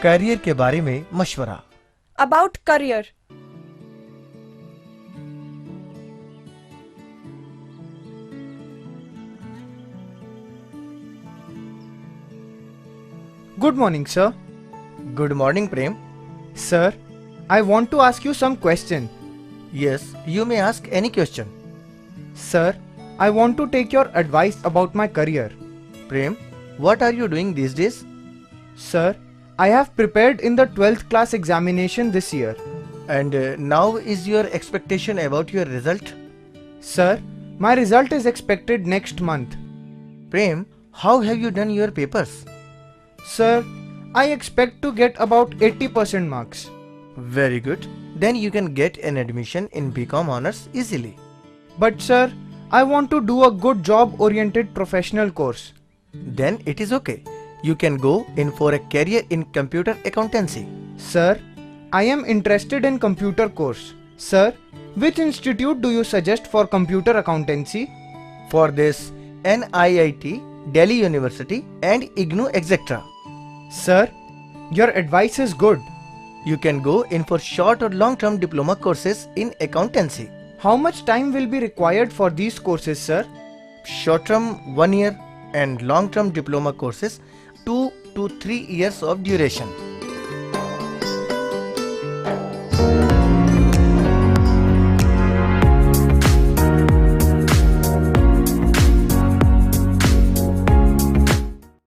Career के बारे में मशवरा। About career. Good morning, sir. Good morning, Prem. Sir, I want to ask you some question. Yes, you may ask any question. Sir, I want to take your advice about my career. Prem, what are you doing these days? Sir, I have prepared in the 12th class examination this year. And now is your expectation about your result? Sir, my result is expected next month. Prem, how have you done your papers? Sir, I expect to get about 80% marks. Very good. Then you can get an admission in BCom Honors easily. But sir, I want to do a good job-oriented professional course. Then it is okay. You can go in for a career in computer accountancy. Sir, I am interested in computer course. Sir, which institute do you suggest for computer accountancy? For this, NIIT, Delhi University and IGNOU etc. Sir, your advice is good. You can go in for short or long-term diploma courses in accountancy. How much time will be required for these courses, sir? Short-term 1 year and long-term diploma courses 2 to 3 years of duration.